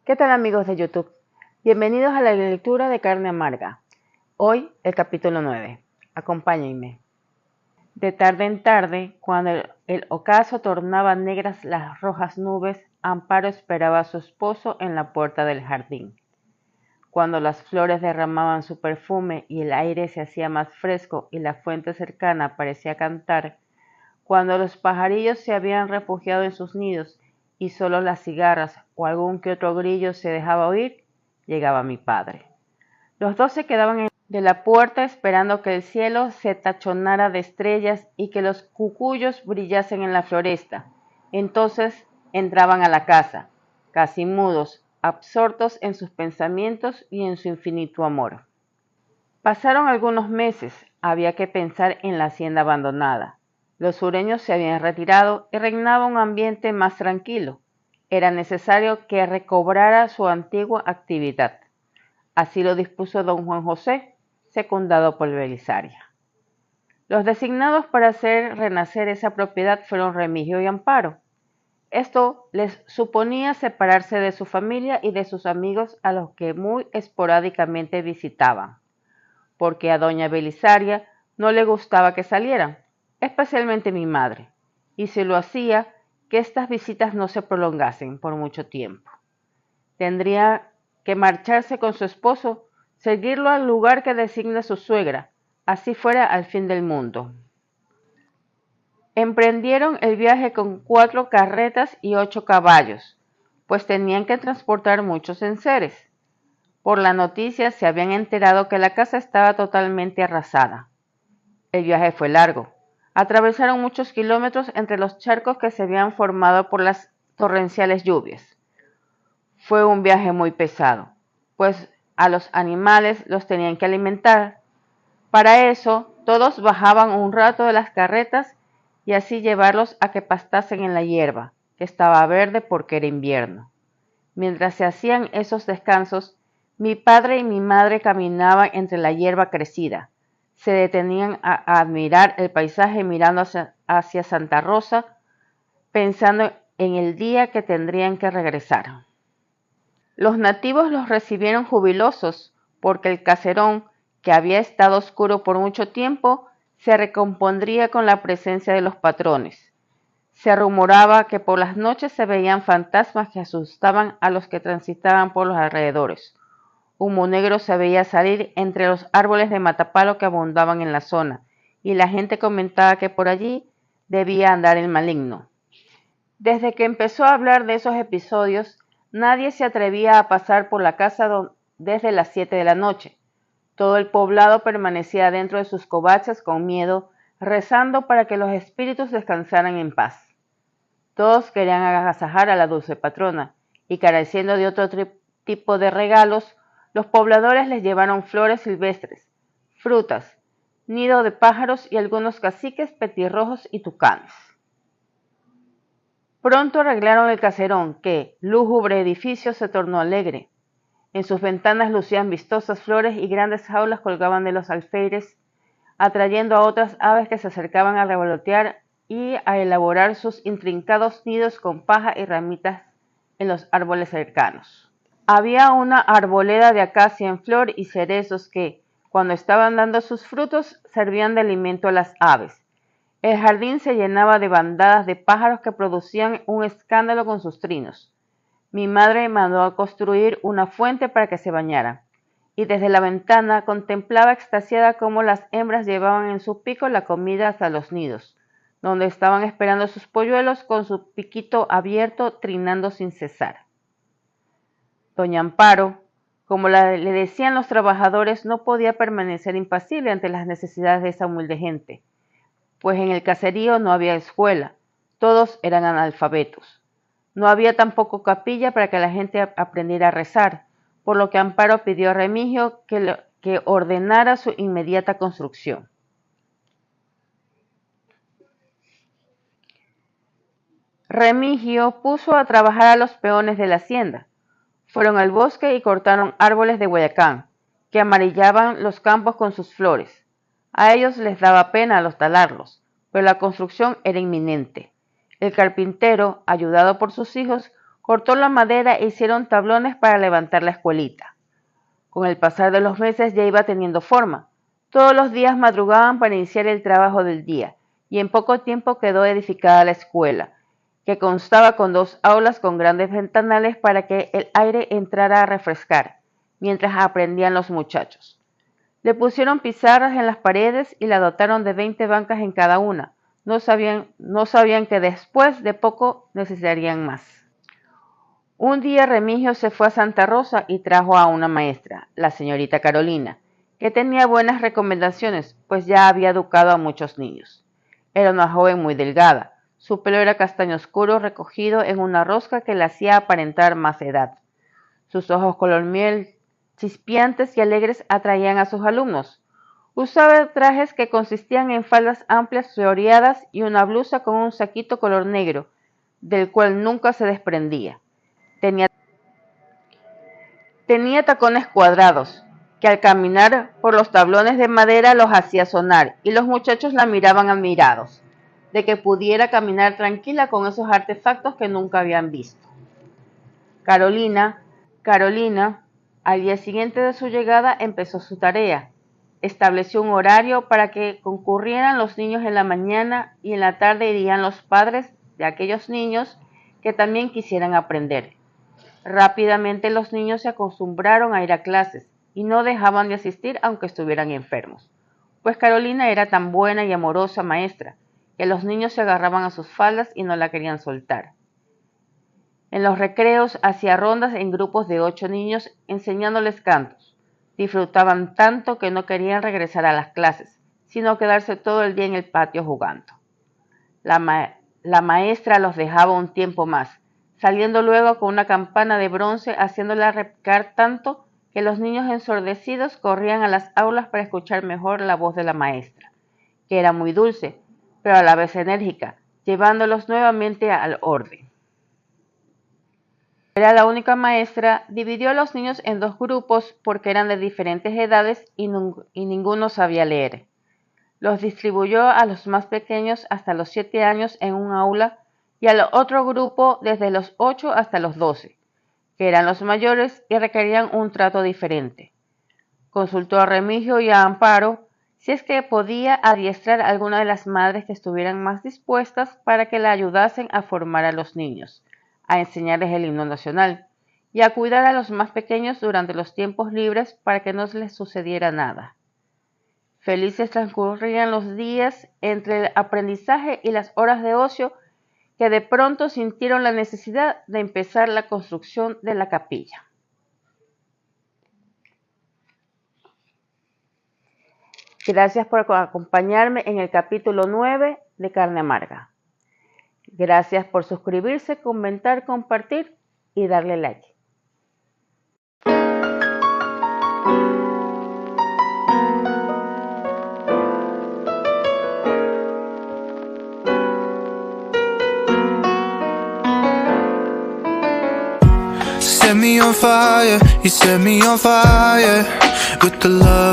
¿Qué tal amigos de YouTube? Bienvenidos a la lectura de Carne Amarga. Hoy el capítulo 9. Acompáñenme. De tarde en tarde, cuando el ocaso tornaba negras las rojas nubes, Amparo esperaba a su esposo en la puerta del jardín. Cuando las flores derramaban su perfume y el aire se hacía más fresco y la fuente cercana parecía cantar, cuando los pajarillos se habían refugiado en sus nidos y solo las cigarras o algún que otro grillo se dejaba oír, llegaba mi padre. Los dos se quedaban de la puerta esperando que el cielo se tachonara de estrellas y que los cucuyos brillasen en la floresta. Entonces entraban a la casa, casi mudos, absortos en sus pensamientos y en su infinito amor. Pasaron algunos meses, había que pensar en la hacienda abandonada. Los sureños se habían retirado y reinaba un ambiente más tranquilo. Era necesario que recobrara su antigua actividad. Así lo dispuso don Juan José, secundado por Belisaria. Los designados para hacer renacer esa propiedad fueron Remigio y Amparo. Esto les suponía separarse de su familia y de sus amigos a los que muy esporádicamente visitaban, porque a doña Belisaria no le gustaba que salieran, especialmente mi madre, y si lo hacía, que estas visitas no se prolongasen por mucho tiempo. Tendría que marcharse con su esposo, seguirlo al lugar que designa su suegra, así fuera al fin del mundo. Emprendieron el viaje con 4 carretas y 8 caballos, pues tenían que transportar muchos enseres. Por la noticia se habían enterado que la casa estaba totalmente arrasada. El viaje fue largo. Atravesaron muchos kilómetros entre los charcos que se habían formado por las torrenciales lluvias. Fue un viaje muy pesado, pues a los animales los tenían que alimentar. Para eso, todos bajaban un rato de las carretas y así llevarlos a que pastasen en la hierba, que estaba verde porque era invierno. Mientras se hacían esos descansos, mi padre y mi madre caminaban entre la hierba crecida. Se detenían a admirar el paisaje mirando hacia Santa Rosa, pensando en el día que tendrían que regresar. Los nativos los recibieron jubilosos, porque el caserón, que había estado oscuro por mucho tiempo, se recompondría con la presencia de los patrones. Se rumoraba que por las noches se veían fantasmas que asustaban a los que transitaban por los alrededores. Humo negro se veía salir entre los árboles de matapalo que abundaban en la zona, y la gente comentaba que por allí debía andar el maligno. Desde que empezó a hablar de esos episodios, nadie se atrevía a pasar por la casa desde las 7 de la noche. Todo el poblado permanecía dentro de sus covachas con miedo, rezando para que los espíritus descansaran en paz. Todos querían agasajar a la dulce patrona, y careciendo de otro tipo de regalos, los pobladores les llevaron flores silvestres, frutas, nido de pájaros y algunos caciques, petirrojos y tucanes. Pronto arreglaron el caserón, que, lúgubre edificio, se tornó alegre. En sus ventanas lucían vistosas flores y grandes jaulas colgaban de los alféizares, atrayendo a otras aves que se acercaban a revolotear y a elaborar sus intrincados nidos con paja y ramitas en los árboles cercanos. Había una arboleda de acacia en flor y cerezos que, cuando estaban dando sus frutos, servían de alimento a las aves. El jardín se llenaba de bandadas de pájaros que producían un escándalo con sus trinos. Mi madre mandó a construir una fuente para que se bañaran, y desde la ventana contemplaba extasiada cómo las hembras llevaban en su pico la comida hasta los nidos, donde estaban esperando sus polluelos con su piquito abierto trinando sin cesar. Doña Amparo, como le decían los trabajadores, no podía permanecer impasible ante las necesidades de esa humilde gente, pues en el caserío no había escuela, todos eran analfabetos. No había tampoco capilla para que la gente aprendiera a rezar, por lo que Amparo pidió a Remigio que ordenara su inmediata construcción. Remigio puso a trabajar a los peones de la hacienda. Fueron al bosque y cortaron árboles de guayacán, que amarillaban los campos con sus flores. A ellos les daba pena los talarlos, pero la construcción era inminente. El carpintero, ayudado por sus hijos, Cortó la madera e hicieron tablones para levantar la escuelita. Con el pasar de los meses ya iba teniendo forma. Todos los días madrugaban para iniciar el trabajo del día, y en poco tiempo quedó edificada la escuela, que constaba con 2 aulas con grandes ventanales para que el aire entrara a refrescar, mientras aprendían los muchachos. Le pusieron pizarras en las paredes y la dotaron de 20 bancas en cada una. No sabían que después de poco necesitarían más. Un día Remigio se fue a Santa Rosa y trajo a una maestra, la señorita Carolina, que tenía buenas recomendaciones, pues ya había educado a muchos niños. Era una joven muy delgada. Su pelo era castaño oscuro recogido en una rosca que le hacía aparentar más edad. Sus ojos color miel, chispeantes y alegres, atraían a sus alumnos. Usaba trajes que consistían en faldas amplias floreadas y una blusa con un saquito color negro, del cual nunca se desprendía. Tenía tacones cuadrados, que al caminar por los tablones de madera los hacía sonar, y los muchachos la miraban admirados, de que pudiera caminar tranquila con esos artefactos que nunca habían visto. Carolina, al día siguiente de su llegada, empezó su tarea. Estableció un horario para que concurrieran los niños en la mañana y en la tarde irían los padres de aquellos niños que también quisieran aprender. Rápidamente los niños se acostumbraron a ir a clases y no dejaban de asistir aunque estuvieran enfermos, pues Carolina era tan buena y amorosa maestra que los niños se agarraban a sus faldas y no la querían soltar. En los recreos hacía rondas en grupos de 8 niños enseñándoles cantos. Disfrutaban tanto que no querían regresar a las clases, sino quedarse todo el día en el patio jugando. La maestra los dejaba un tiempo más, saliendo luego con una campana de bronce haciéndola repicar tanto que los niños ensordecidos corrían a las aulas para escuchar mejor la voz de la maestra, que era muy dulce, pero a la vez enérgica, llevándolos nuevamente al orden. Era la única maestra, dividió a los niños en 2 grupos porque eran de diferentes edades y ninguno sabía leer. Los distribuyó a los más pequeños hasta los 7 años en un aula y al otro grupo desde los 8 hasta los 12, que eran los mayores y requerían un trato diferente. Consultó a Remigio y a Amparo si es que podía adiestrar a alguna de las madres que estuvieran más dispuestas para que la ayudasen a formar a los niños, a enseñarles el himno nacional y a cuidar a los más pequeños durante los tiempos libres para que no les sucediera nada. Felices transcurrían los días entre el aprendizaje y las horas de ocio que de pronto sintieron la necesidad de empezar la construcción de la capilla. Gracias por acompañarme en el capítulo 9 de Carne Amarga. Gracias por suscribirse, comentar, compartir y darle like. Set me on fire, you set me on fire with the love.